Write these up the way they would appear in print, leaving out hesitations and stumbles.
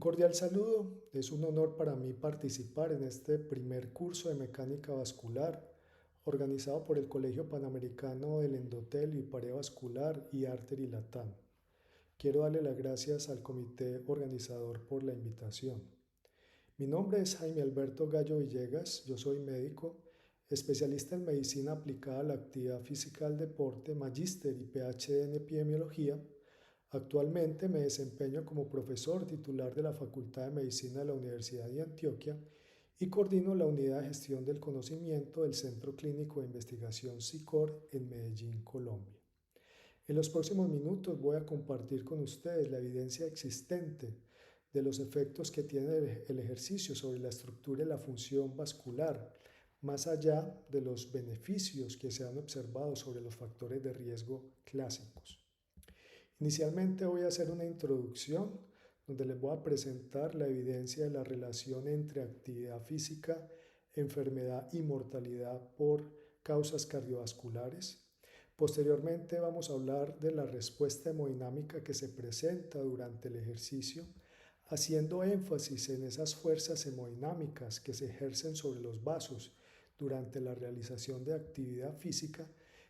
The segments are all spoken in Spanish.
cordial saludo. Es un honor para mí participar en este primer curso de mecánica vascular organizado por el Colegio Panamericano del Endotelio y Pared Vascular y Arter y Latam. Quiero darle las gracias al comité organizador por la invitación. Mi nombre es Jaime Alberto Gallo Villegas, yo soy médico, especialista en medicina aplicada a la actividad física del deporte, magíster y PhD en epidemiología. Actualmente me desempeño como profesor titular de la Facultad de Medicina de la Universidad de Antioquia y coordino la Unidad de Gestión del Conocimiento del Centro Clínico de Investigación SICOR en Medellín, Colombia. En los próximos minutos voy a compartir con ustedes la evidencia existente de los efectos que tiene el ejercicio sobre la estructura y la función vascular, más allá de los beneficios que se han observado sobre los factores de riesgo clásicos. Inicialmente voy a hacer una introducción donde les voy a presentar la evidencia de la relación entre actividad física, enfermedad y mortalidad por causas cardiovasculares. Posteriormente vamos a hablar de la respuesta hemodinámica que se presenta durante el ejercicio, haciendo énfasis en esas fuerzas hemodinámicas que se ejercen sobre los vasos durante la realización de actividad física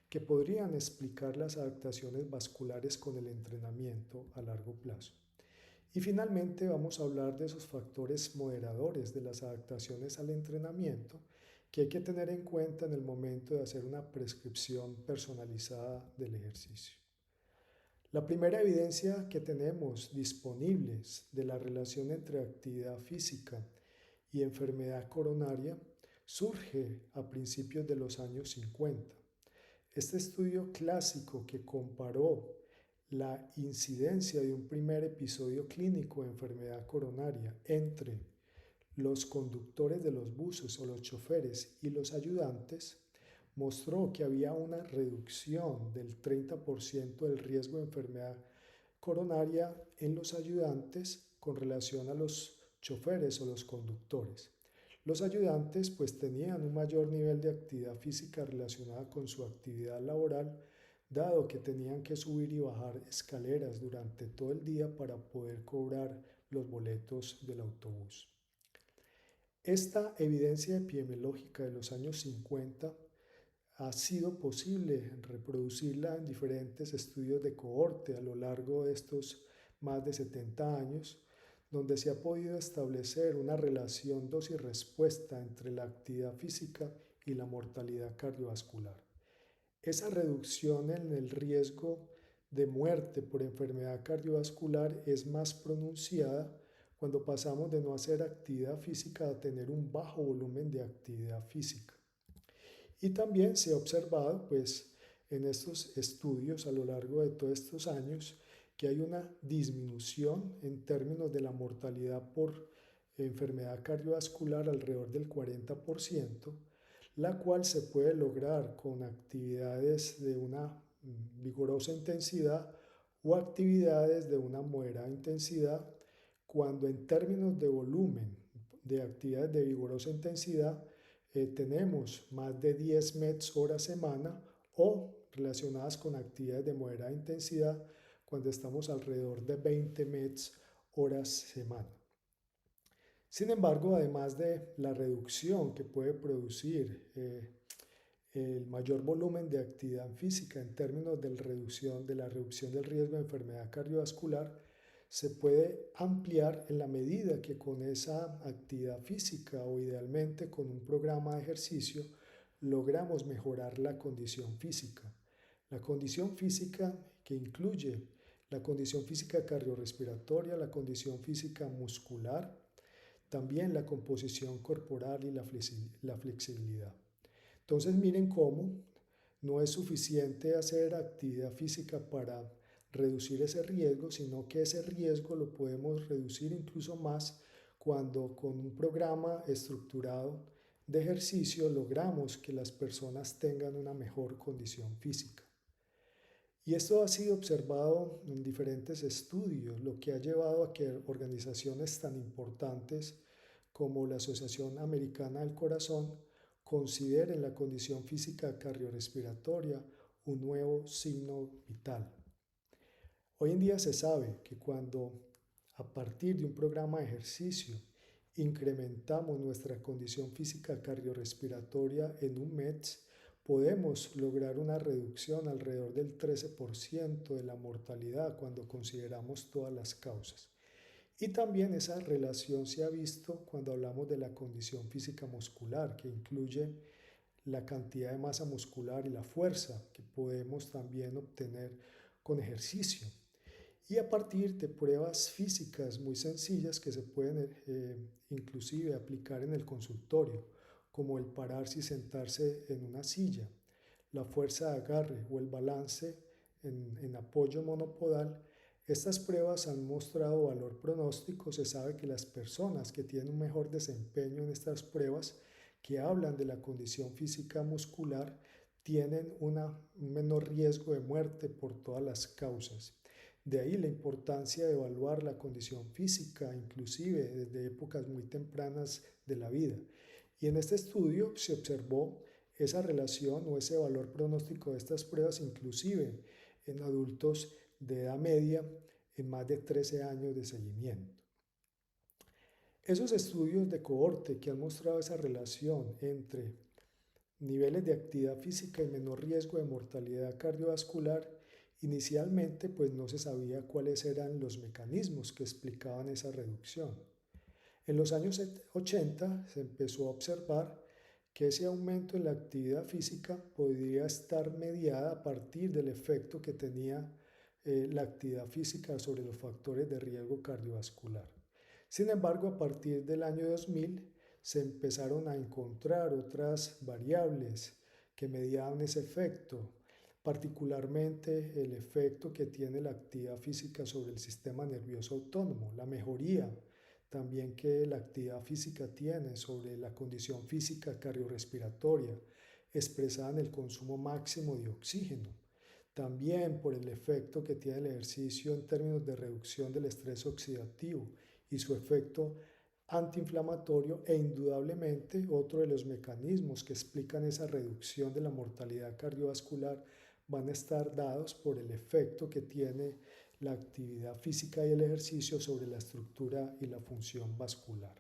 que podrían explicar las adaptaciones vasculares con el entrenamiento a largo plazo. Y finalmente vamos a hablar de esos factores moderadores de las adaptaciones al entrenamiento que hay que tener en cuenta en el momento de hacer una prescripción personalizada del ejercicio. La primera evidencia que tenemos disponibles de la relación entre actividad física y enfermedad coronaria surge a principios de los años 50. Este estudio clásico que comparó la incidencia de un primer episodio clínico de enfermedad coronaria entre los conductores de los buses o los choferes y los ayudantes mostró que había una reducción del 30% del riesgo de enfermedad coronaria en los ayudantes con relación a los choferes o los conductores. Los ayudantes pues tenían un mayor nivel de actividad física relacionada con su actividad laboral, dado que tenían que subir y bajar escaleras durante todo el día para poder cobrar los boletos del autobús. Esta evidencia epidemiológica de los años 50 ha sido posible reproducirla en diferentes estudios de cohorte a lo largo de estos más de 70 años, donde se ha podido establecer una relación dosis-respuesta entre la actividad física y la mortalidad cardiovascular. Esa reducción en el riesgo de muerte por enfermedad cardiovascular es más pronunciada cuando pasamos de no hacer actividad física a tener un bajo volumen de actividad física. Y también se ha observado, pues, en estos estudios a lo largo de todos estos años, que hay una disminución en términos de la mortalidad por enfermedad cardiovascular alrededor del 40%, la cual se puede lograr con actividades de una vigorosa intensidad o actividades de una moderada intensidad, cuando en términos de volumen de actividades de vigorosa intensidad tenemos más de 10 METs hora semana o relacionadas con actividades de moderada intensidad cuando estamos alrededor de 20 METs horas semana. Sin embargo, además de la reducción que puede producir el mayor volumen de actividad física en términos de la reducción del riesgo de enfermedad cardiovascular, se puede ampliar en la medida que con esa actividad física o idealmente con un programa de ejercicio logramos mejorar la condición física. La condición física que incluye la condición física cardiorrespiratoria, la condición física muscular, también la composición corporal y la flexibilidad. Entonces miren cómo no es suficiente hacer actividad física para reducir ese riesgo, sino que ese riesgo lo podemos reducir incluso más cuando con un programa estructurado de ejercicio logramos que las personas tengan una mejor condición física. Y esto ha sido observado en diferentes estudios, lo que ha llevado a que organizaciones tan importantes como la Asociación Americana del Corazón consideren la condición física cardiorrespiratoria un nuevo signo vital. Hoy en día se sabe que cuando a partir de un programa de ejercicio, incrementamos nuestra condición física cardiorrespiratoria en un mes, podemos lograr una reducción alrededor del 13% de la mortalidad cuando consideramos todas las causas. Y también esa relación se ha visto cuando hablamos de la condición física muscular, que incluye la cantidad de masa muscular y la fuerza que podemos también obtener con ejercicio. Y a partir de pruebas físicas muy sencillas que se pueden inclusive aplicar en el consultorio, como el pararse y sentarse en una silla, la fuerza de agarre o el balance en apoyo monopodal, estas pruebas han mostrado valor pronóstico. Se sabe que las personas que tienen un mejor desempeño en estas pruebas, que hablan de la condición física muscular, tienen un menor riesgo de muerte por todas las causas. De ahí la importancia de evaluar la condición física, inclusive desde épocas muy tempranas de la vida. Y en este estudio se observó esa relación o ese valor pronóstico de estas pruebas, inclusive en adultos de edad media, en más de 13 años de seguimiento. Esos estudios de cohorte que han mostrado esa relación entre niveles de actividad física y menor riesgo de mortalidad cardiovascular, inicialmente pues no se sabía cuáles eran los mecanismos que explicaban esa reducción. En los años 80 se empezó a observar que ese aumento en la actividad física podría estar mediada a partir del efecto que tenía la actividad física sobre los factores de riesgo cardiovascular. Sin embargo, a partir del año 2000 se empezaron a encontrar otras variables que mediaban ese efecto, particularmente el efecto que tiene la actividad física sobre el sistema nervioso autónomo, la mejoría también que la actividad física tiene sobre la condición física cardiorrespiratoria, expresada en el consumo máximo de oxígeno. También por el efecto que tiene el ejercicio en términos de reducción del estrés oxidativo y su efecto antiinflamatorio, e indudablemente otro de los mecanismos que explican esa reducción de la mortalidad cardiovascular van a estar dados por el efecto que tiene la actividad física y el ejercicio sobre la estructura y la función vascular.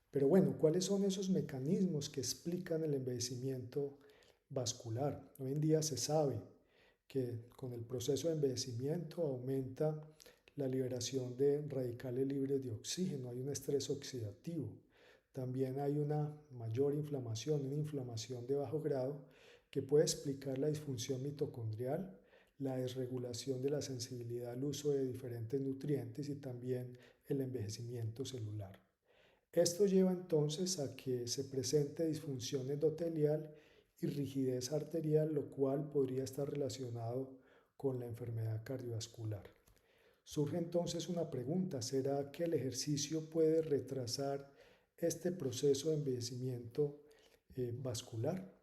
Pero bueno, ¿cuáles son esos mecanismos que explican el envejecimiento vascular? Hoy en día se sabe que con el proceso de envejecimiento aumenta la liberación de radicales libres de oxígeno, hay un estrés oxidativo, también hay una mayor inflamación, una inflamación de bajo grado que puede explicar la disfunción mitocondrial, la desregulación de la sensibilidad al uso de diferentes nutrientes y también el envejecimiento celular. Esto lleva entonces a que se presente disfunción endotelial y rigidez arterial, lo cual podría estar relacionado con la enfermedad cardiovascular. Surge entonces una pregunta: ¿será que el ejercicio puede retrasar este proceso de envejecimiento vascular?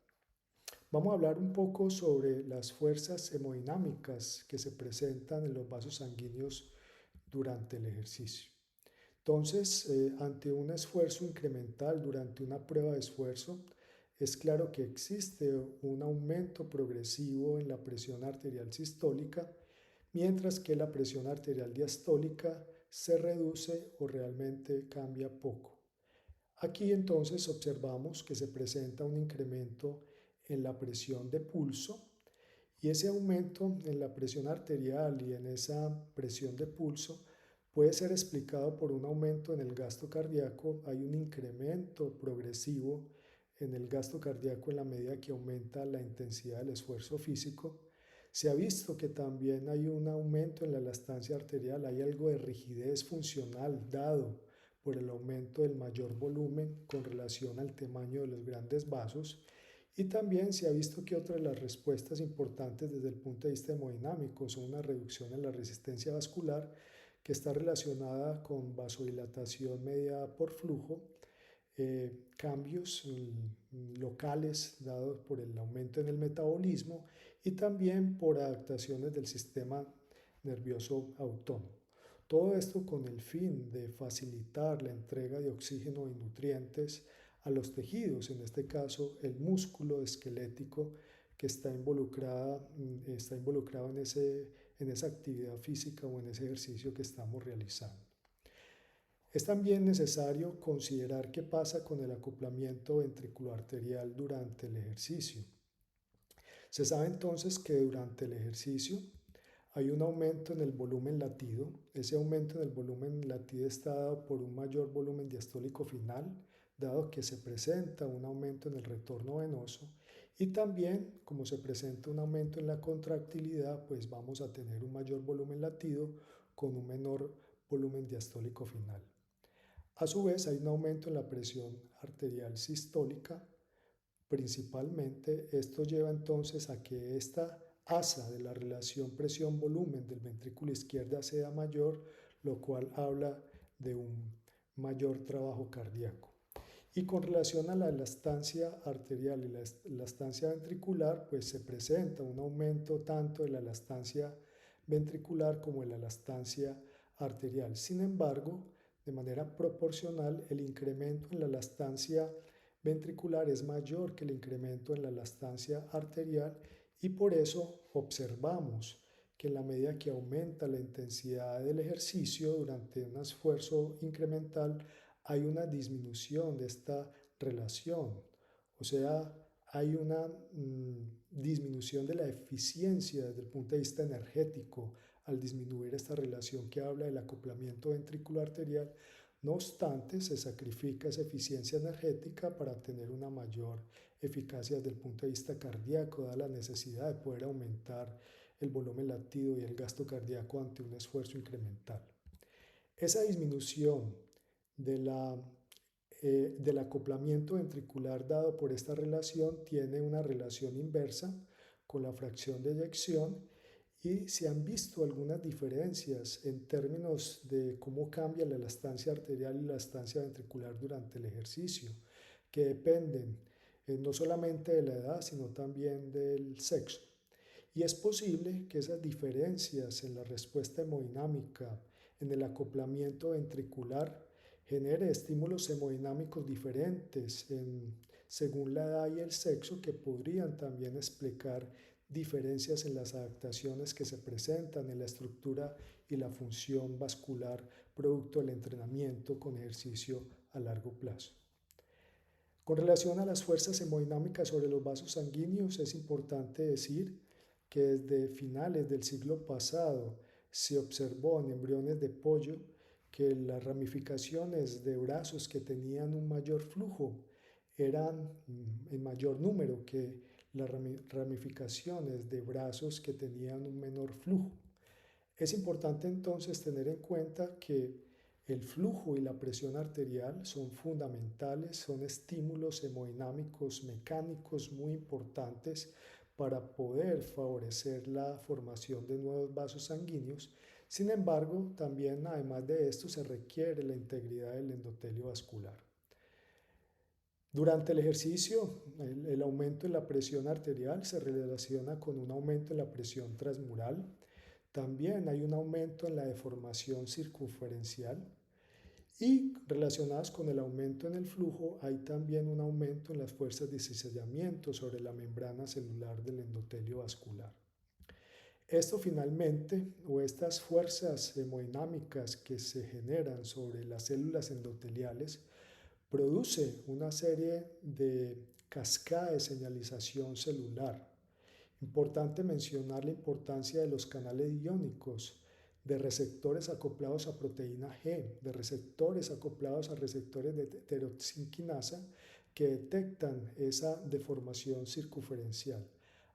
Vamos a hablar un poco sobre las fuerzas hemodinámicas que se presentan en los vasos sanguíneos durante el ejercicio. Entonces, ante un esfuerzo incremental durante una prueba de esfuerzo, es claro que existe un aumento progresivo en la presión arterial sistólica, mientras que la presión arterial diastólica se reduce o realmente cambia poco. Aquí entonces observamos que se presenta un incremento en la presión de pulso, y ese aumento en la presión arterial y en esa presión de pulso puede ser explicado por un aumento en el gasto cardíaco. Hay un incremento progresivo en el gasto cardíaco en la medida que aumenta la intensidad del esfuerzo físico. Se ha visto que también hay un aumento en la elastancia arterial, hay algo de rigidez funcional dado por el aumento del mayor volumen con relación al tamaño de los grandes vasos. Y también se ha visto que otra de las respuestas importantes desde el punto de vista hemodinámico son una reducción en la resistencia vascular, que está relacionada con vasodilatación mediada por flujo, cambios locales dados por el aumento en el metabolismo y también por adaptaciones del sistema nervioso autónomo. Todo esto con el fin de facilitar la entrega de oxígeno y nutrientes a los tejidos, en este caso el músculo esquelético que está involucrado en en esa actividad física o en ese ejercicio que estamos realizando. Es también necesario considerar qué pasa con el acoplamiento ventricular arterial durante el ejercicio. Se sabe entonces que durante el ejercicio hay un aumento en el volumen latido. Ese aumento en el volumen latido está dado por un mayor volumen diastólico final, dado que se presenta un aumento en el retorno venoso, y también como se presenta un aumento en la contractilidad, pues vamos a tener un mayor volumen latido con un menor volumen diastólico final. A su vez hay un aumento en la presión arterial sistólica. Principalmente esto lleva entonces a que esta asa de la relación presión-volumen del ventrículo izquierdo sea mayor, lo cual habla de un mayor trabajo cardíaco. Y con relación a la elastancia arterial y la elastancia ventricular, pues se presenta un aumento tanto de la elastancia ventricular como de la elastancia arterial. Sin embargo, de manera proporcional, el incremento en la elastancia ventricular es mayor que el incremento en la elastancia arterial, y por eso observamos que en la medida que aumenta la intensidad del ejercicio durante un esfuerzo incremental, hay una disminución de esta relación. O sea, hay una disminución de la eficiencia desde el punto de vista energético al disminuir esta relación que habla del acoplamiento ventricular arterial. No obstante, se sacrifica esa eficiencia energética para tener una mayor eficacia desde el punto de vista cardíaco, dada la necesidad de poder aumentar el volumen latido y el gasto cardíaco ante un esfuerzo incremental. Esa disminución de del acoplamiento ventricular dado por esta relación tiene una relación inversa con la fracción de eyección, y se han visto algunas diferencias en términos de cómo cambia la elastancia arterial y la elastancia ventricular durante el ejercicio, que dependen no solamente de la edad, sino también del sexo. Y es posible que esas diferencias en la respuesta hemodinámica, en el acoplamiento ventricular, genere estímulos hemodinámicos diferentes según la edad y el sexo, que podrían también explicar diferencias en las adaptaciones que se presentan en la estructura y la función vascular producto del entrenamiento con ejercicio a largo plazo. Con relación a las fuerzas hemodinámicas sobre los vasos sanguíneos, es importante decir que desde finales del siglo pasado se observó en embriones de pollo que las ramificaciones de brazos que tenían un mayor flujo eran en mayor número que las ramificaciones de brazos que tenían un menor flujo. Es importante entonces tener en cuenta que el flujo y la presión arterial son fundamentales, son estímulos hemodinámicos mecánicos muy importantes para poder favorecer la formación de nuevos vasos sanguíneos. Sin embargo, también además de esto se requiere la integridad del endotelio vascular. Durante el ejercicio, el aumento en la presión arterial se relaciona con un aumento en la presión transmural. También hay un aumento en la deformación circunferencial, y relacionadas con el aumento en el flujo hay también un aumento en las fuerzas de cizallamiento sobre la membrana celular del endotelio vascular. Esto finalmente, o estas fuerzas hemodinámicas que se generan sobre las células endoteliales, produce una serie de cascadas de señalización celular. Importante mencionar la importancia de los canales iónicos, de receptores acoplados a proteína G, de receptores acoplados a receptores de tiroxinquinasa que detectan esa deformación circunferencial.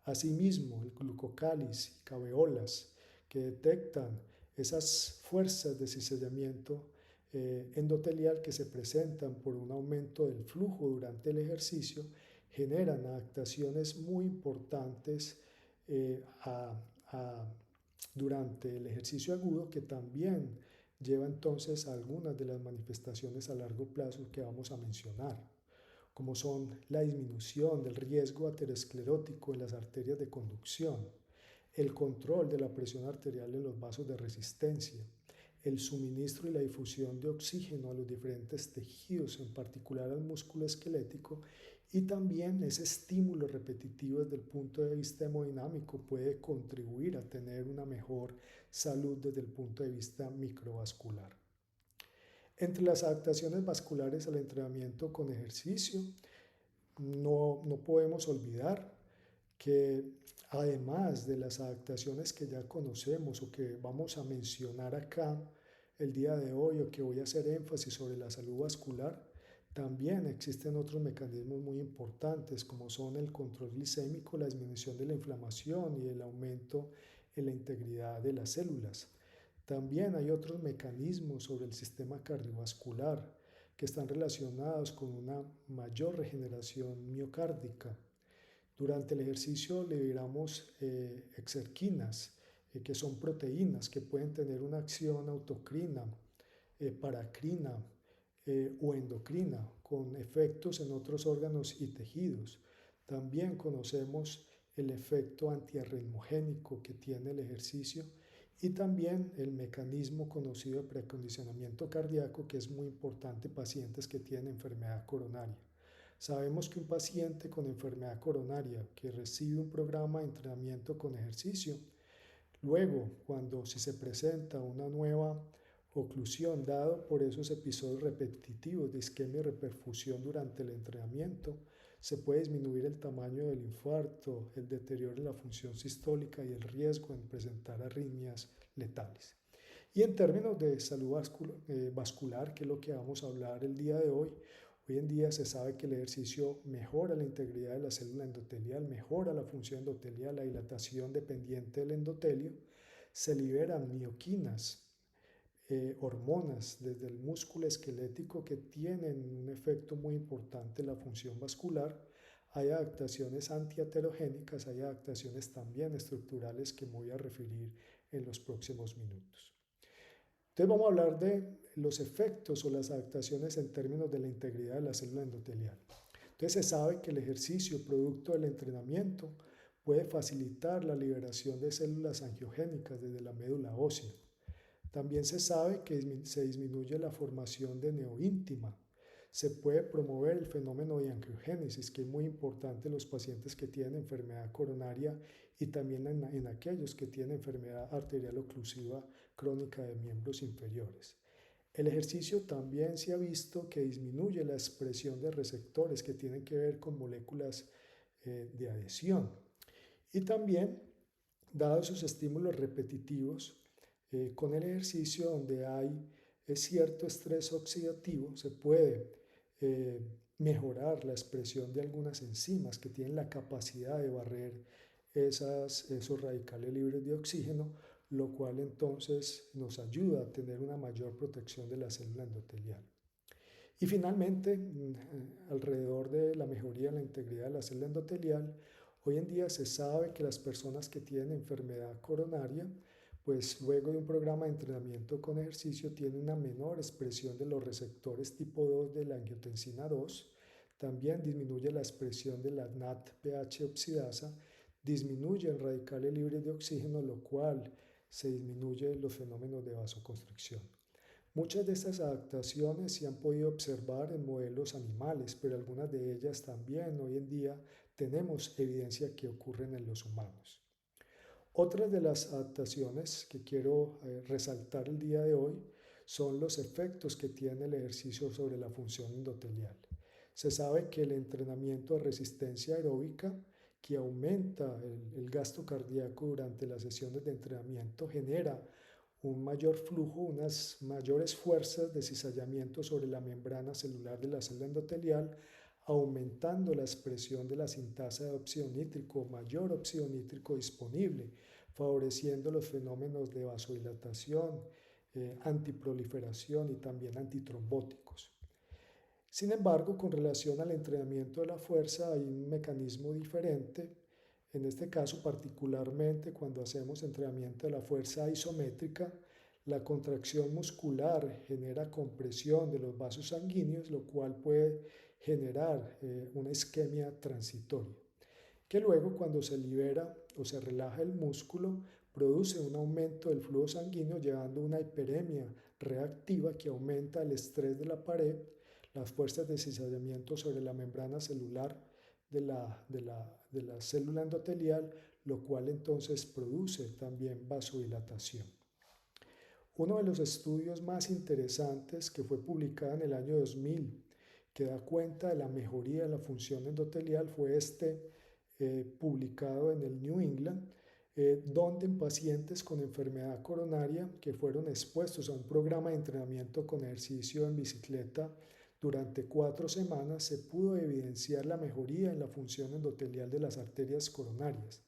Asimismo, el glucocáliz y caveolas que detectan esas fuerzas de cizallamiento endotelial que se presentan por un aumento del flujo durante el ejercicio, generan adaptaciones muy importantes durante el ejercicio agudo, que también lleva entonces a algunas de las manifestaciones a largo plazo que vamos a mencionar, como son la disminución del riesgo aterosclerótico en las arterias de conducción, el control de la presión arterial en los vasos de resistencia, el suministro y la difusión de oxígeno a los diferentes tejidos, en particular al músculo esquelético, Y también ese estímulo repetitivo desde el punto de vista hemodinámico puede contribuir a tener una mejor salud desde el punto de vista microvascular. Entre las adaptaciones vasculares al entrenamiento con ejercicio, no podemos olvidar que además de las adaptaciones que ya conocemos o que vamos a mencionar acá el día de hoy o que voy a hacer énfasis sobre la salud vascular, también existen otros mecanismos muy importantes como son el control glicémico, la disminución de la inflamación y el aumento en la integridad de las células. También hay otros mecanismos sobre el sistema cardiovascular que están relacionados con una mayor regeneración miocárdica. Durante el ejercicio liberamos exerquinas, que son proteínas que pueden tener una acción autocrina, paracrina o endocrina, con efectos en otros órganos y tejidos. También conocemos el efecto antiarritmogénico que tiene el ejercicio y también el mecanismo conocido de precondicionamiento cardíaco, que es muy importante en pacientes que tienen enfermedad coronaria. Sabemos que un paciente con enfermedad coronaria que recibe un programa de entrenamiento con ejercicio, luego cuando si se presenta una nueva oclusión dado por esos episodios repetitivos de isquemia y reperfusión durante el entrenamiento, se puede disminuir el tamaño del infarto, el deterioro de la función sistólica y el riesgo en presentar arritmias letales. Y en términos de salud vascular, que es lo que vamos a hablar el día de hoy, hoy en día se sabe que el ejercicio mejora la integridad de la célula endotelial, mejora la función endotelial, la dilatación dependiente del endotelio, se liberan mioquinas, hormonas desde el músculo esquelético que tienen un efecto muy importante en la función vascular. Hay adaptaciones antiaterogénicas, hay adaptaciones también estructurales que me voy a referir en los próximos minutos. Entonces vamos a hablar de los efectos o las adaptaciones en términos de la integridad de la célula endotelial. Entonces se sabe que el ejercicio producto del entrenamiento puede facilitar la liberación de células angiogénicas desde la médula ósea. También se sabe que se disminuye la formación de neoíntima. Se puede promover el fenómeno de angiogénesis, que es muy importante en los pacientes que tienen enfermedad coronaria y también en aquellos que tienen enfermedad arterial oclusiva crónica de miembros inferiores. El ejercicio también se ha visto que disminuye la expresión de receptores que tienen que ver con moléculas de adhesión. Y también, dados esos estímulos repetitivos, con el ejercicio donde hay cierto estrés oxidativo, se puede mejorar la expresión de algunas enzimas que tienen la capacidad de barrer esos radicales libres de oxígeno, lo cual entonces nos ayuda a tener una mayor protección de la célula endotelial. Y finalmente, alrededor de la mejoría de la integridad de la célula endotelial, hoy en día se sabe que las personas que tienen enfermedad coronaria, pues luego de un programa de entrenamiento con ejercicio tienen una menor expresión de los receptores tipo 2 de la angiotensina 2, también disminuye la expresión de la NADPH oxidasa, disminuye el radicales libres de oxígeno, lo cual se disminuye los fenómenos de vasoconstricción. Muchas de estas adaptaciones se han podido observar en modelos animales, pero algunas de ellas también hoy en día tenemos evidencia que ocurren en los humanos. Otras de las adaptaciones que quiero resaltar el día de hoy son los efectos que tiene el ejercicio sobre la función endotelial. Se sabe que el entrenamiento de resistencia aeróbica, que aumenta el gasto cardíaco durante las sesiones de entrenamiento, genera un mayor flujo, unas mayores fuerzas de cizallamiento sobre la membrana celular de la célula endotelial, aumentando la expresión de la sintasa de óxido nítrico, mayor óxido nítrico disponible, favoreciendo los fenómenos de vasodilatación, antiproliferación y también antitrombóticos. Sin embargo, con relación al entrenamiento de la fuerza hay un mecanismo diferente. En este caso, particularmente cuando hacemos entrenamiento de la fuerza isométrica, la contracción muscular genera compresión de los vasos sanguíneos, lo cual puede generar una isquemia transitoria, que luego cuando se libera o se relaja el músculo, produce un aumento del flujo sanguíneo llevando a una hiperemia reactiva que aumenta el estrés de la pared, las fuerzas de cizallamiento sobre la membrana celular de la célula endotelial, lo cual entonces produce también vasodilatación. Uno de los estudios más interesantes que fue publicado en el año 2000, que da cuenta de la mejoría de la función endotelial, fue publicado en el New England, donde en pacientes con enfermedad coronaria que fueron expuestos a un programa de entrenamiento con ejercicio en bicicleta durante 4 semanas, se pudo evidenciar la mejoría en la función endotelial de las arterias coronarias.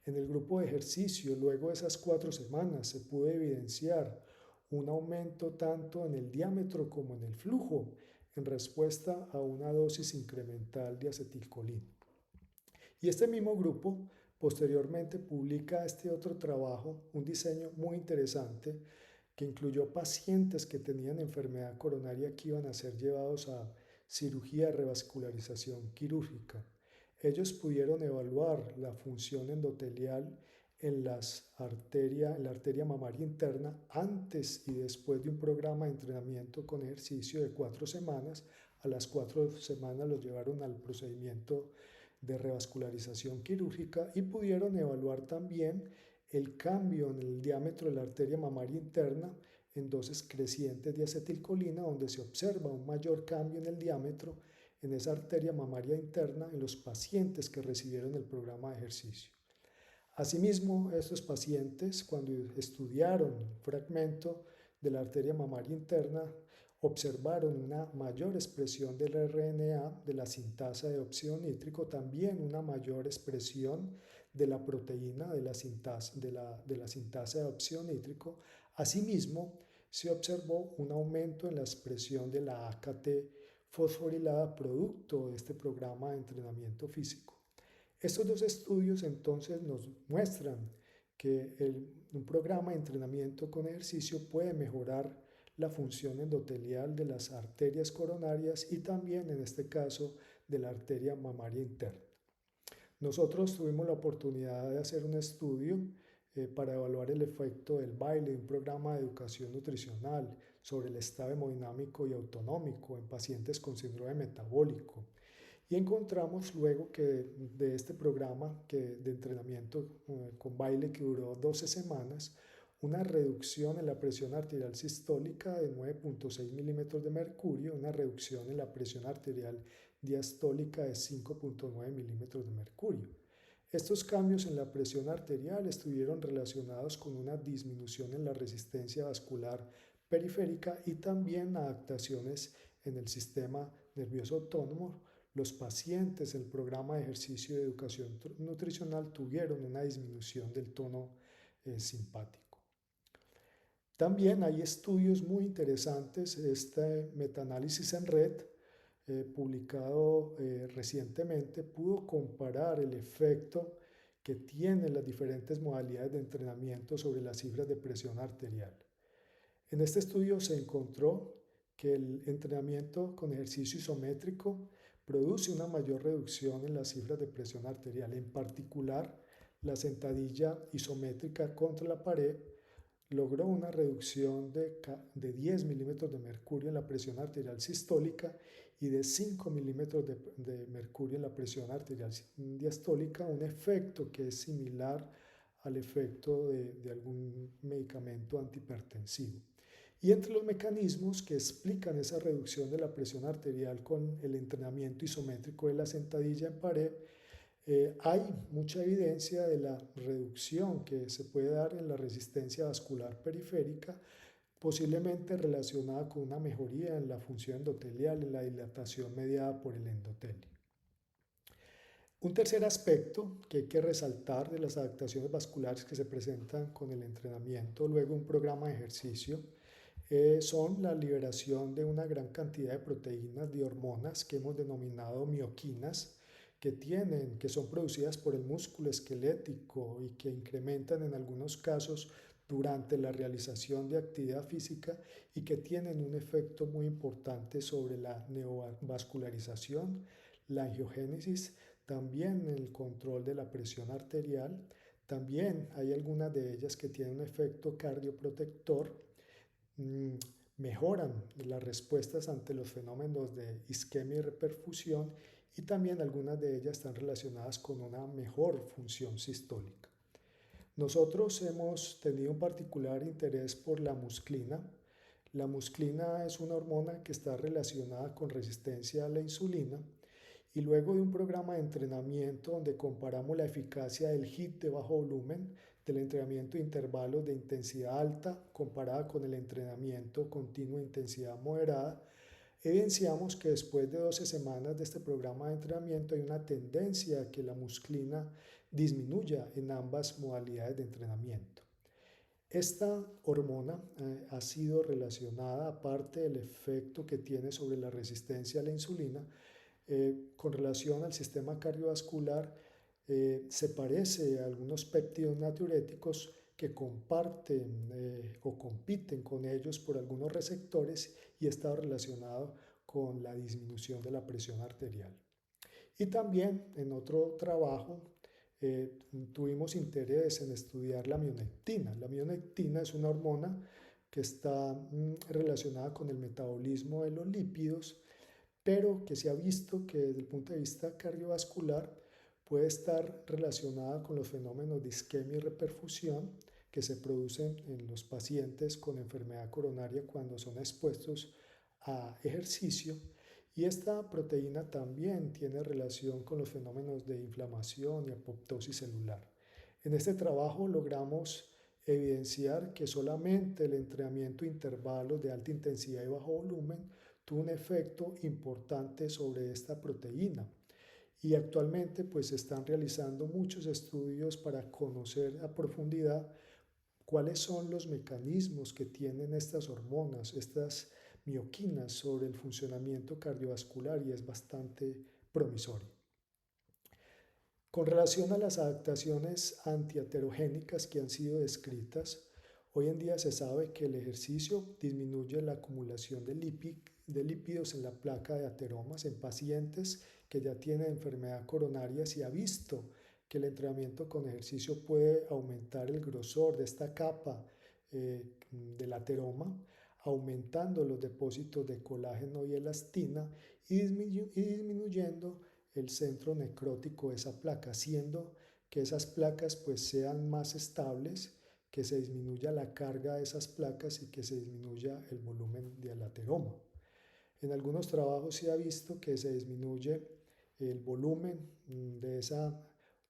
En el grupo de ejercicio, luego de esas 4 semanas, se pudo evidenciar un aumento tanto en el diámetro como en el flujo en respuesta a una dosis incremental de acetilcolina. Y este mismo grupo posteriormente publica este otro trabajo, un diseño muy interesante que incluyó pacientes que tenían enfermedad coronaria que iban a ser llevados a cirugía de revascularización quirúrgica. Ellos pudieron evaluar la función endotelial en la arteria mamaria interna antes y después de un programa de entrenamiento con ejercicio de 4 semanas. A las 4 semanas los llevaron al procedimiento de revascularización quirúrgica y pudieron evaluar también el cambio en el diámetro de la arteria mamaria interna en dosis crecientes de acetilcolina, donde se observa un mayor cambio en el diámetro en esa arteria mamaria interna en los pacientes que recibieron el programa de ejercicio. Asimismo, estos pacientes, cuando estudiaron un fragmento de la arteria mamaria interna, observaron una mayor expresión del RNA, de la sintasa de óxido nítrico, también una mayor expresión de la proteína de la sintasa de óxido nítrico. Asimismo, se observó un aumento en la expresión de la AKT fosforilada producto de este programa de entrenamiento físico. Estos dos estudios entonces nos muestran que un programa de entrenamiento con ejercicio puede mejorar la función endotelial de las arterias coronarias y también en este caso de la arteria mamaria interna. Nosotros tuvimos la oportunidad de hacer un estudio para evaluar el efecto del baile, un programa de educación nutricional sobre el estado hemodinámico y autonómico en pacientes con síndrome metabólico. Y encontramos luego que de este programa de entrenamiento con baile que duró 12 semanas, una reducción en la presión arterial sistólica de 9.6 milímetros de mercurio, una reducción en la presión arterial diastólica de 5.9 milímetros de mercurio. Estos cambios en la presión arterial estuvieron relacionados con una disminución en la resistencia vascular periférica y también adaptaciones en el sistema nervioso autónomo. Los pacientes en el programa de ejercicio de educación nutricional tuvieron una disminución del tono simpático. También hay estudios muy interesantes, este metaanálisis en red publicado recientemente pudo comparar el efecto que tienen las diferentes modalidades de entrenamiento sobre las cifras de presión arterial. En este estudio se encontró que el entrenamiento con ejercicio isométrico produce una mayor reducción en las cifras de presión arterial. En particular, la sentadilla isométrica contra la pared logró una reducción de 10 milímetros de mercurio en la presión arterial sistólica y de 5 milímetros de mercurio en la presión arterial diastólica, un efecto que es similar al efecto de algún medicamento antihipertensivo. Y entre los mecanismos que explican esa reducción de la presión arterial con el entrenamiento isométrico de la sentadilla en pared, hay mucha evidencia de la reducción que se puede dar en la resistencia vascular periférica, posiblemente relacionada con una mejoría en la función endotelial, en la dilatación mediada por el endotelio. Un tercer aspecto que hay que resaltar de las adaptaciones vasculares que se presentan con el entrenamiento luego de un programa de ejercicio son la liberación de una gran cantidad de proteínas, de hormonas que hemos denominado mioquinas, que son producidas por el músculo esquelético y que incrementan en algunos casos durante la realización de actividad física y que tienen un efecto muy importante sobre la neovascularización, la angiogénesis, también el control de la presión arterial. También hay algunas de ellas que tienen un efecto cardioprotector, mejoran las respuestas ante los fenómenos de isquemia y reperfusión y también algunas de ellas están relacionadas con una mejor función sistólica. Nosotros hemos tenido un particular interés por la musclina. La musclina es una hormona que está relacionada con resistencia a la insulina y luego de un programa de entrenamiento donde comparamos la eficacia del HIIT de bajo volumen, del entrenamiento de intervalos de intensidad alta comparada con el entrenamiento continuo de intensidad moderada, evidenciamos que después de 12 semanas de este programa de entrenamiento hay una tendencia a que la musclina disminuya en ambas modalidades de entrenamiento. Esta hormona ha sido relacionada, aparte del efecto que tiene sobre la resistencia a la insulina, con relación al sistema cardiovascular, se parece a algunos péptidos natriuréticos que comparten o compiten con ellos por algunos receptores y está relacionado con la disminución de la presión arterial. Y también en otro trabajo tuvimos interés en estudiar la mionectina. La mionectina es una hormona que está relacionada con el metabolismo de los lípidos, pero que se ha visto que desde el punto de vista cardiovascular puede estar relacionada con los fenómenos de isquemia y reperfusión que se producen en los pacientes con enfermedad coronaria cuando son expuestos a ejercicio. Y esta proteína también tiene relación con los fenómenos de inflamación y apoptosis celular. En este trabajo logramos evidenciar que solamente el entrenamiento de intervalos de alta intensidad y bajo volumen tuvo un efecto importante sobre esta proteína. Y actualmente pues se están realizando muchos estudios para conocer a profundidad cuáles son los mecanismos que tienen estas hormonas, estas mioquinas sobre el funcionamiento cardiovascular y es bastante promisorio. Con relación a las adaptaciones antiaterogénicas que han sido descritas, hoy en día se sabe que el ejercicio disminuye la acumulación de lípidos en la placa de ateromas en pacientes que ya tienen enfermedad coronaria. Se ha visto que el entrenamiento con ejercicio puede aumentar el grosor de esta capa del ateroma, aumentando los depósitos de colágeno y elastina y disminuyendo el centro necrótico de esa placa, haciendo que esas placas pues sean más estables, que se disminuya la carga de esas placas y que se disminuya el volumen del ateroma. En algunos trabajos se ha visto que se disminuye el volumen de esa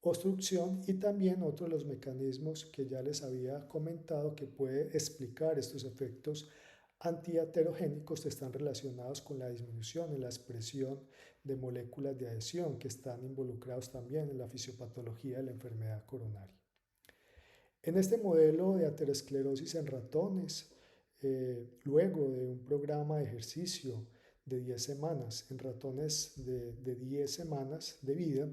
obstrucción y también otro de los mecanismos que ya les había comentado que puede explicar estos efectos antiaterogénicos están relacionados con la disminución en la expresión de moléculas de adhesión que están involucrados también en la fisiopatología de la enfermedad coronaria. En este modelo de aterosclerosis en ratones, luego de un programa de ejercicio de 10 semanas en ratones de 10 semanas de vida,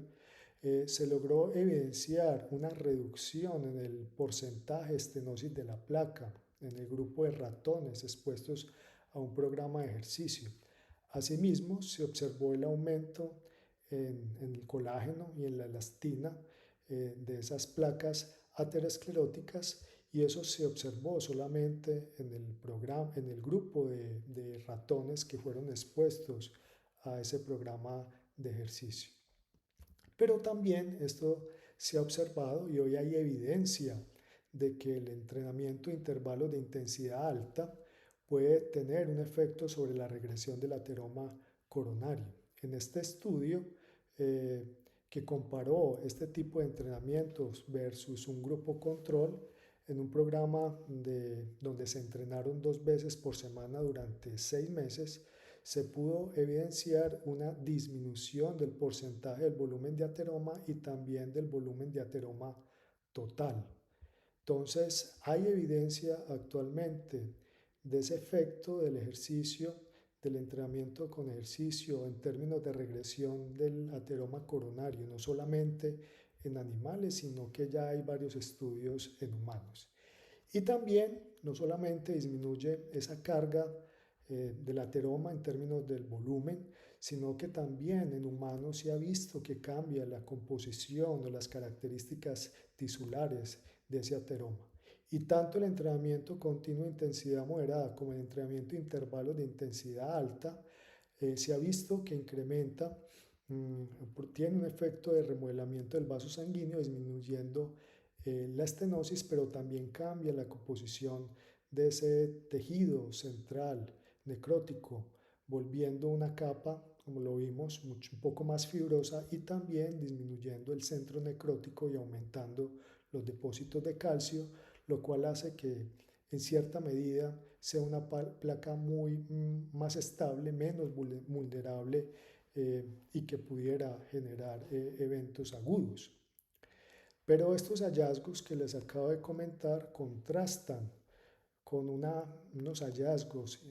se logró evidenciar una reducción en el porcentaje de estenosis de la placa en el grupo de ratones expuestos a un programa de ejercicio. Asimismo, se observó el aumento en el colágeno y en la elastina de esas placas ateroscleróticas y eso se observó solamente en el grupo de ratones que fueron expuestos a ese programa de ejercicio. Pero también esto se ha observado y hoy hay evidencia de que el entrenamiento de intervalos de intensidad alta puede tener un efecto sobre la regresión del ateroma coronario. En este estudio que comparó este tipo de entrenamientos versus un grupo control, en un programa donde se entrenaron 2 veces por semana durante 6 meses, se pudo evidenciar una disminución del porcentaje del volumen de ateroma y también del volumen de ateroma total. Entonces, hay evidencia actualmente de ese efecto del ejercicio, del entrenamiento con ejercicio en términos de regresión del ateroma coronario, no solamente en animales, sino que ya hay varios estudios en humanos. Y también no solamente disminuye esa carga del ateroma en términos del volumen, sino que también en humanos se ha visto que cambia la composición o las características tisulares de ese ateroma. Y tanto el entrenamiento continuo de intensidad moderada como el entrenamiento de intervalos de intensidad alta se ha visto que incrementa, tiene un efecto de remodelamiento del vaso sanguíneo, disminuyendo la estenosis, pero también cambia la composición de ese tejido central necrótico, volviendo una capa, como lo vimos, un poco más fibrosa y también disminuyendo el centro necrótico y aumentando los depósitos de calcio, lo cual hace que en cierta medida sea una placa muy más estable, menos vulnerable y que pudiera generar eventos agudos. Pero estos hallazgos que les acabo de comentar contrastan con unos hallazgos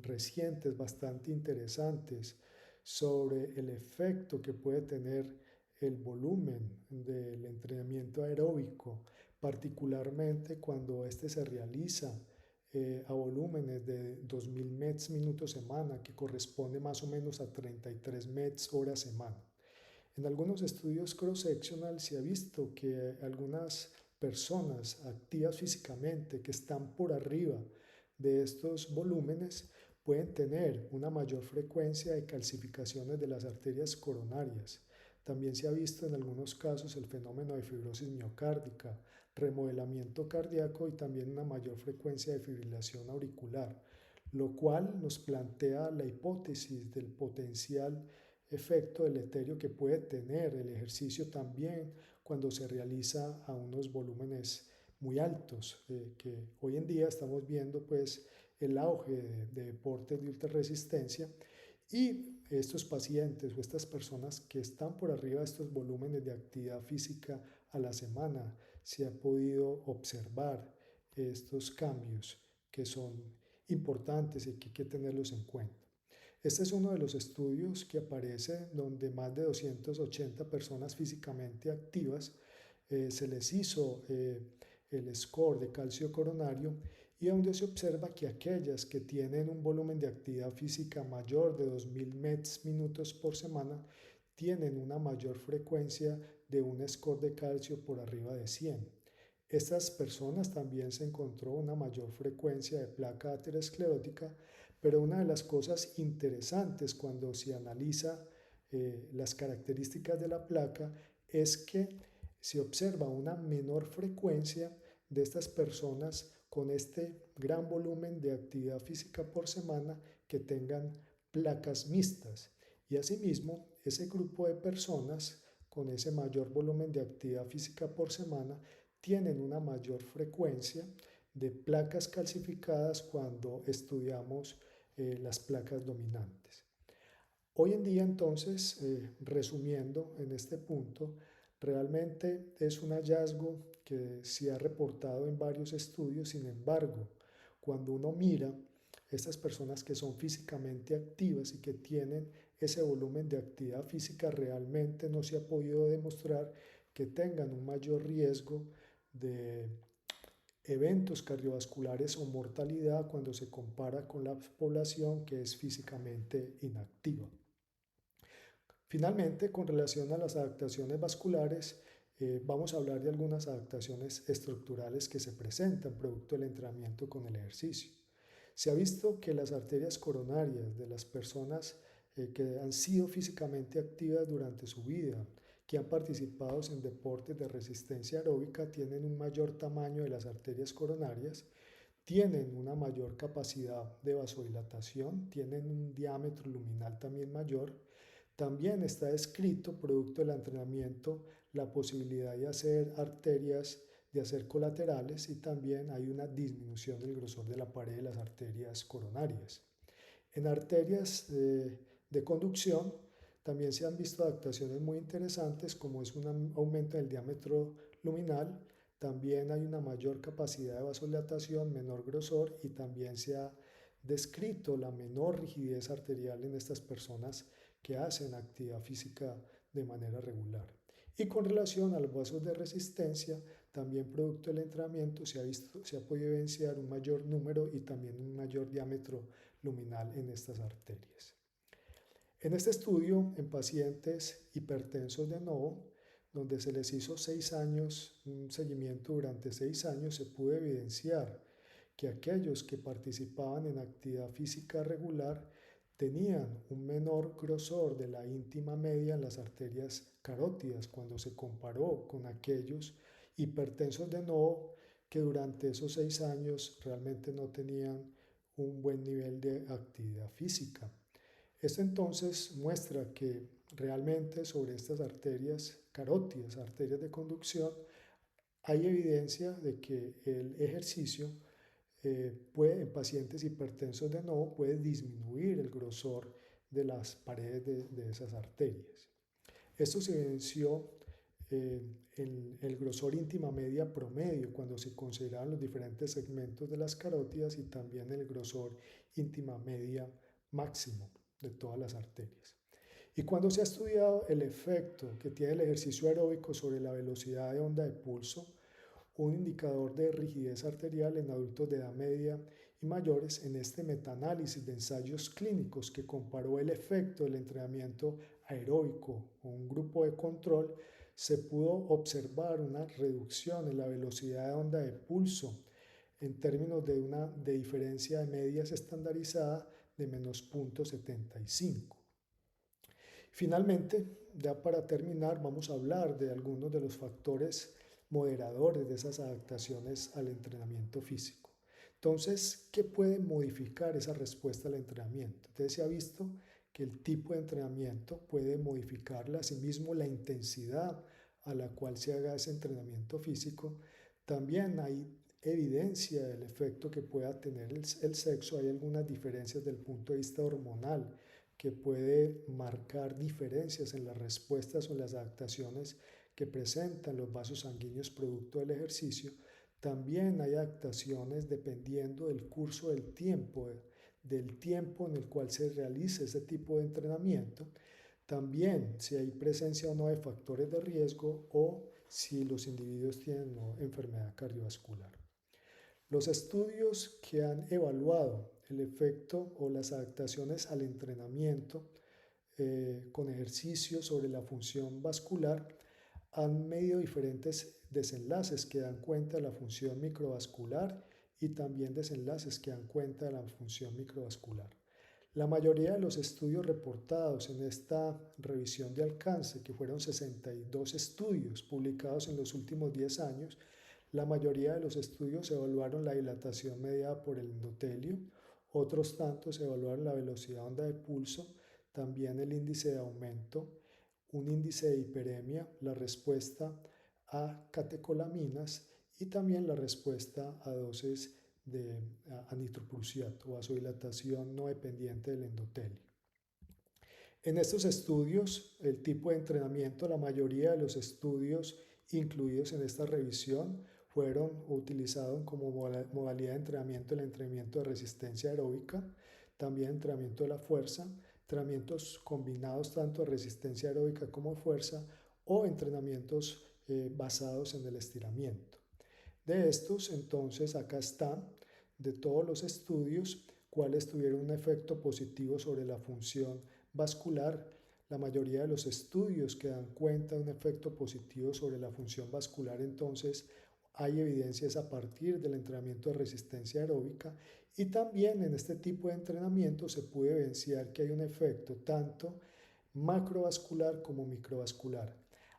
recientes bastante interesantes sobre el efecto que puede tener el volumen del entrenamiento aeróbico, particularmente cuando este se realiza a volúmenes de 2000 METs minuto semana, que corresponde más o menos a 33 METs hora semana. En algunos estudios cross-sectional se ha visto que algunas personas activas físicamente que están por arriba de estos volúmenes pueden tener una mayor frecuencia de calcificaciones de las arterias coronarias. También se ha visto en algunos casos el fenómeno de fibrosis miocárdica, remodelamiento cardíaco y también una mayor frecuencia de fibrilación auricular, lo cual nos plantea la hipótesis del potencial efecto deleterio que puede tener el ejercicio también cuando se realiza a unos volúmenes muy altos, que hoy en día estamos viendo pues el auge de deportes de ultra resistencia y estos pacientes o estas personas que están por arriba de estos volúmenes de actividad física a la semana, se ha podido observar estos cambios que son importantes y que hay que tenerlos en cuenta. Este es uno de los estudios que aparece donde más de 280 personas físicamente activas se les hizo el score de calcio coronario y donde se observa que aquellas que tienen un volumen de actividad física mayor de 2000 METs minutos por semana tienen una mayor frecuencia de un score de calcio por arriba de 100. Estas personas también se encontró una mayor frecuencia de placa aterosclerótica, pero una de las cosas interesantes cuando se analiza las características de la placa es que se observa una menor frecuencia de estas personas con este gran volumen de actividad física por semana que tengan placas mixtas. Y asimismo, ese grupo de personas con ese mayor volumen de actividad física por semana tienen una mayor frecuencia de placas calcificadas cuando estudiamos las placas dominantes. Hoy en día entonces, resumiendo en este punto, realmente es un hallazgo que se ha reportado en varios estudios. Sin embargo, cuando uno mira estas personas que son físicamente activas y que tienen ese volumen de actividad física, realmente no se ha podido demostrar que tengan un mayor riesgo de eventos cardiovasculares o mortalidad cuando se compara con la población que es físicamente inactiva. Finalmente, con relación a las adaptaciones vasculares, vamos a hablar de algunas adaptaciones estructurales que se presentan producto del entrenamiento con el ejercicio. Se ha visto que las arterias coronarias de las personas que han sido físicamente activas durante su vida, que han participado en deportes de resistencia aeróbica, tienen un mayor tamaño de las arterias coronarias, tienen una mayor capacidad de vasodilatación, tienen un diámetro luminal también mayor. También está descrito, producto del entrenamiento, la posibilidad de hacer arterias, de hacer colaterales y también hay una disminución del grosor de la pared de las arterias coronarias. En arterias de conducción también se han visto adaptaciones muy interesantes como es un aumento del diámetro luminal, también hay una mayor capacidad de vasodilatación, menor grosor y también se ha descrito la menor rigidez arterial en estas personas que hacen actividad física de manera regular. Y con relación a los vasos de resistencia, también producto del entrenamiento se ha podido evidenciar un mayor número y también un mayor diámetro luminal en estas arterias. En este estudio, en pacientes hipertensos de nuevo, donde se les hizo 6 años, un seguimiento durante 6 años, se pudo evidenciar que aquellos que participaban en actividad física regular tenían un menor grosor de la íntima media en las arterias carótidas cuando se comparó con aquellos hipertensos de nuevo que durante esos 6 años realmente no tenían un buen nivel de actividad física. Esto entonces muestra que realmente sobre estas arterias carótidas, arterias de conducción, hay evidencia de que el ejercicio en pacientes hipertensos de nuevo puede disminuir el grosor de las paredes de esas arterias. Esto se evidenció en el grosor íntima media promedio cuando se consideraban los diferentes segmentos de las carótidas y también el grosor íntima media máximo de todas las arterias. Y cuando se ha estudiado el efecto que tiene el ejercicio aeróbico sobre la velocidad de onda de pulso, un indicador de rigidez arterial en adultos de edad media y mayores, en este metaanálisis de ensayos clínicos que comparó el efecto del entrenamiento aeróbico con un grupo de control, se pudo observar una reducción en la velocidad de onda de pulso en términos de una diferencia de medias estandarizada de menos 0,75. Finalmente, ya para terminar, vamos a hablar de algunos de los factores moderadores de esas adaptaciones al entrenamiento físico. Entonces, ¿qué puede modificar esa respuesta al entrenamiento? Entonces, se ha visto que el tipo de entrenamiento puede modificarla, asimismo la intensidad a la cual se haga ese entrenamiento físico. También hay evidencia del efecto que pueda tener el sexo. Hay algunas diferencias del punto de vista hormonal que puede marcar diferencias en las respuestas o las adaptaciones que presentan los vasos sanguíneos producto del ejercicio. También hay adaptaciones dependiendo del curso del tiempo en el cual se realice ese tipo de entrenamiento. También si hay presencia o no de factores de riesgo o si los individuos tienen o no enfermedad cardiovascular. Los estudios que han evaluado el efecto o las adaptaciones al entrenamiento con ejercicio sobre la función vascular han medido diferentes desenlaces que dan cuenta de la función microvascular y también desenlaces que dan cuenta de la función microvascular. La mayoría de los estudios reportados en esta revisión de alcance, que fueron 62 estudios publicados en los últimos 10 años, la mayoría de los estudios evaluaron la dilatación mediada por el endotelio, otros tantos evaluaron la velocidad onda de pulso, también el índice de aumento, un índice de hiperemia, la respuesta a catecolaminas y también la respuesta a dosis de nitroprusiato o vasodilatación no dependiente del endotelio. En estos estudios, el tipo de entrenamiento, la mayoría de los estudios incluidos en esta revisión fueron utilizados como modalidad de entrenamiento el entrenamiento de resistencia aeróbica, también entrenamiento de la fuerza, entrenamientos combinados tanto de resistencia aeróbica como de fuerza o entrenamientos basados en el estiramiento. De estos, entonces, acá está, de todos los estudios, cuáles tuvieron un efecto positivo sobre la función vascular. La mayoría de los estudios que dan cuenta de un efecto positivo sobre la función vascular, entonces, hay evidencias a partir del entrenamiento de resistencia aeróbica y también en este tipo de entrenamiento se puede evidenciar que hay un efecto tanto macrovascular como microvascular.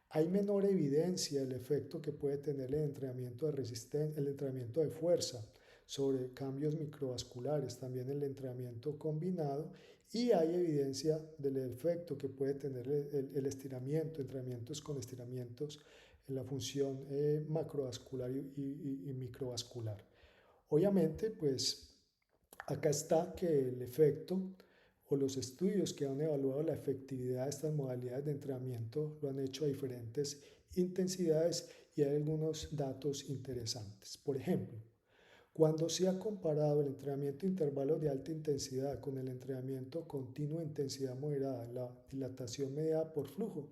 Hay menor evidencia del efecto que puede tener el entrenamiento de resistencia, el entrenamiento de fuerza sobre cambios microvasculares, también el entrenamiento combinado, y hay evidencia del efecto que puede tener el estiramiento, entrenamientos con estiramientos en la función macrovascular y microvascular. Obviamente, pues acá está que el efecto o los estudios que han evaluado la efectividad de estas modalidades de entrenamiento lo han hecho a diferentes intensidades y hay algunos datos interesantes. Por ejemplo, cuando se ha comparado el entrenamiento de intervalos de alta intensidad con el entrenamiento continuo de intensidad moderada, la dilatación mediada por flujo,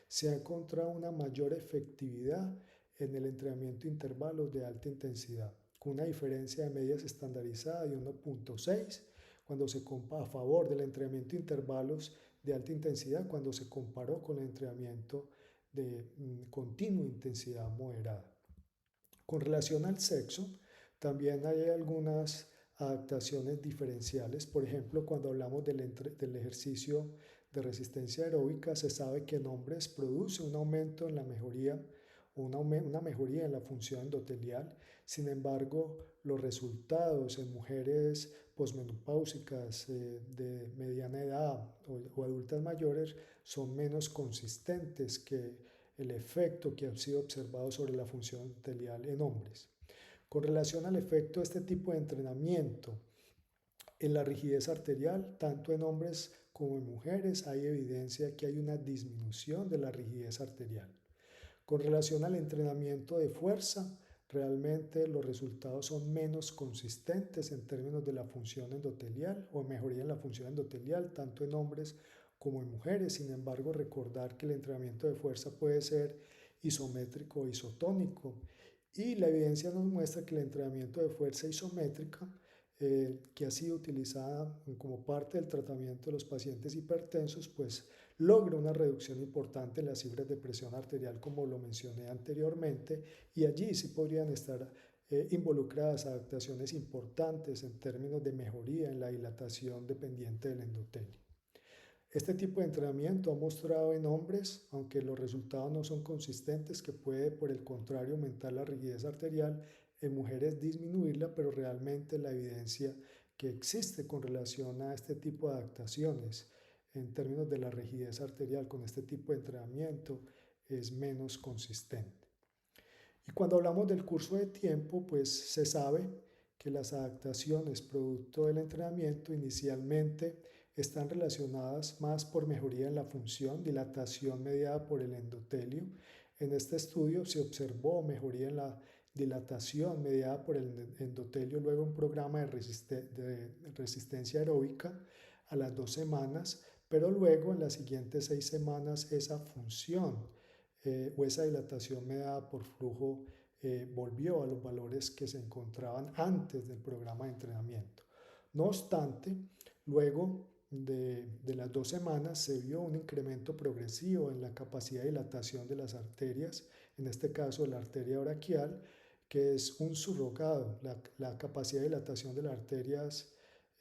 se ha encontrado una mayor efectividad en el entrenamiento de intervalos de alta intensidad, con una diferencia de medias estandarizada de 1,6 cuando se compara a favor del entrenamiento de intervalos de alta intensidad cuando se comparó con el entrenamiento de continua intensidad moderada. Con relación al sexo, también hay algunas adaptaciones diferenciales. Por ejemplo, cuando hablamos del ejercicio de resistencia aeróbica, se sabe que en hombres produce un aumento en la mejoría, una mejoría en la función endotelial. Sin embargo, los resultados en mujeres posmenopáusicas de mediana edad o adultas mayores son menos consistentes que el efecto que ha sido observado sobre la función endotelial en hombres. Con relación al efecto de este tipo de entrenamiento en la rigidez arterial, tanto en hombres como en mujeres, hay evidencia que hay una disminución de la rigidez arterial. Con relación al entrenamiento de fuerza, realmente los resultados son menos consistentes en términos de la función endotelial o mejoría en la función endotelial, tanto en hombres como en mujeres. Sin embargo, recordar que el entrenamiento de fuerza puede ser isométrico o isotónico. Y la evidencia nos muestra que el entrenamiento de fuerza isométrica, que ha sido utilizada como parte del tratamiento de los pacientes hipertensos, pues logra una reducción importante en las cifras de presión arterial, como lo mencioné anteriormente, y allí sí podrían estar involucradas adaptaciones importantes en términos de mejoría en la dilatación dependiente del endotelio. Este tipo de entrenamiento ha mostrado en hombres, aunque los resultados no son consistentes, que puede por el contrario aumentar la rigidez arterial, en mujeres disminuirla, pero realmente la evidencia que existe con relación a este tipo de adaptaciones en términos de la rigidez arterial con este tipo de entrenamiento es menos consistente. Y cuando hablamos del curso de tiempo, pues se sabe que las adaptaciones producto del entrenamiento inicialmente están relacionadas más por mejoría en la función, dilatación mediada por el endotelio. En este estudio se observó mejoría en la dilatación mediada por el endotelio, luego un programa de resistencia aeróbica a las 2 semanas, pero luego en las siguientes 6 semanas esa función o esa dilatación mediada por flujo volvió a los valores que se encontraban antes del programa de entrenamiento. No obstante, luego de las 2 semanas se vio un incremento progresivo en la capacidad de dilatación de las arterias, en este caso la arteria braquial, que es un surrogado. La capacidad de dilatación de las arterias,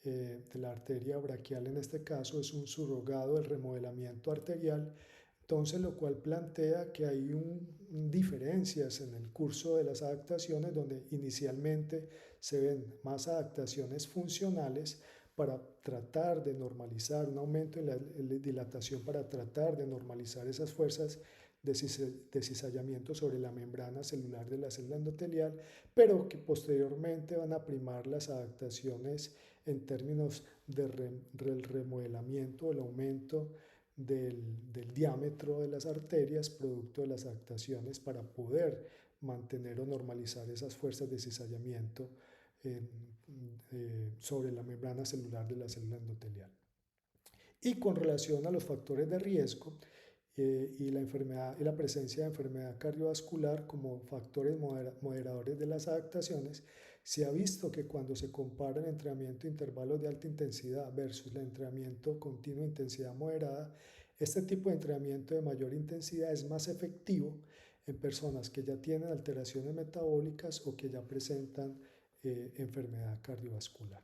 de la arteria braquial en este caso, es un surrogado del remodelamiento arterial. Entonces, lo cual plantea que hay diferencias en el curso de las adaptaciones, donde inicialmente se ven más adaptaciones funcionales para tratar de normalizar un aumento en la dilatación, para tratar de normalizar esas fuerzas de cizallamiento sobre la membrana celular de la célula endotelial, pero que posteriormente van a primar las adaptaciones en términos del remodelamiento, el aumento del diámetro de las arterias, producto de las adaptaciones para poder mantener o normalizar esas fuerzas de cizallamiento sobre la membrana celular de la célula endotelial. Y con relación a los factores de riesgo y la enfermedad y la presencia de enfermedad cardiovascular como factores moderadores de las adaptaciones, se ha visto que cuando se compara el entrenamiento de intervalos de alta intensidad versus el entrenamiento continuo de intensidad moderada, este tipo de entrenamiento de mayor intensidad es más efectivo en personas que ya tienen alteraciones metabólicas o que ya presentan enfermedad cardiovascular.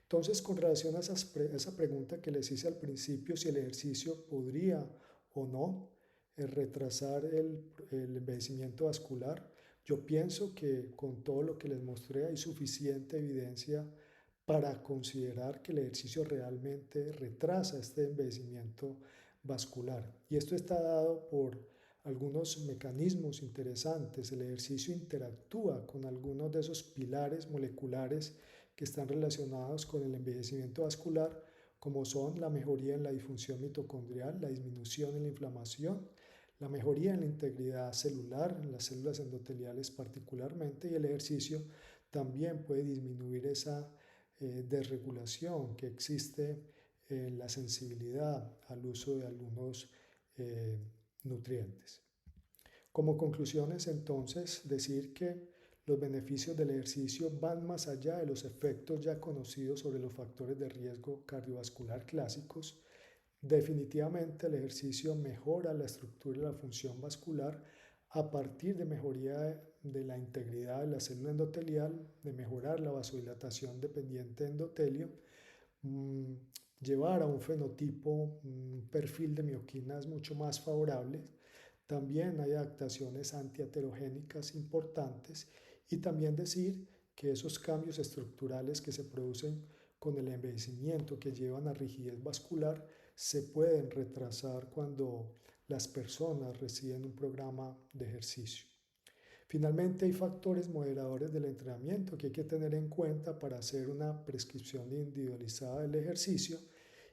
Entonces, con relación a esa pregunta que les hice al principio, si el ejercicio podría o no retrasar el envejecimiento vascular, yo pienso que con todo lo que les mostré hay suficiente evidencia para considerar que el ejercicio realmente retrasa este envejecimiento vascular. Y esto está dado por algunos mecanismos interesantes. El ejercicio interactúa con algunos de esos pilares moleculares que están relacionados con el envejecimiento vascular, como son la mejoría en la disfunción mitocondrial, la disminución en la inflamación, la mejoría en la integridad celular, en las células endoteliales particularmente, y el ejercicio también puede disminuir esa desregulación que existe en la sensibilidad al uso de algunos nutrientes. Como conclusiones, entonces, decir que los beneficios del ejercicio van más allá de los efectos ya conocidos sobre los factores de riesgo cardiovascular clásicos. Definitivamente el ejercicio mejora la estructura y la función vascular a partir de mejoría de la integridad de la célula endotelial, de mejorar la vasodilatación dependiente de endotelio, mm, llevar a un fenotipo, un perfil de mioquinas mucho más favorable. También hay adaptaciones antiaterogénicas importantes y también decir que esos cambios estructurales que se producen con el envejecimiento que llevan a rigidez vascular se pueden retrasar cuando las personas reciben un programa de ejercicio. Finalmente, hay factores moderadores del entrenamiento que hay que tener en cuenta para hacer una prescripción individualizada del ejercicio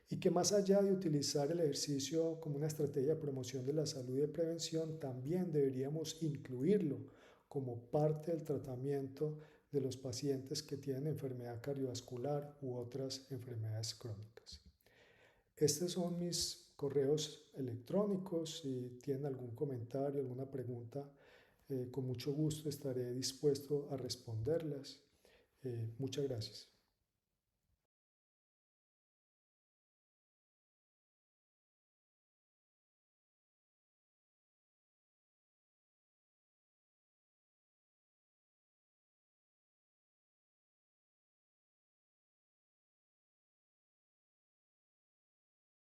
y que más allá de utilizar el ejercicio como una estrategia de promoción de la salud y de prevención, también deberíamos incluirlo como parte del tratamiento de los pacientes que tienen enfermedad cardiovascular u otras enfermedades crónicas. Estos son mis correos electrónicos. Si tienen algún comentario, alguna pregunta, con mucho gusto estaré dispuesto a responderlas. Muchas gracias.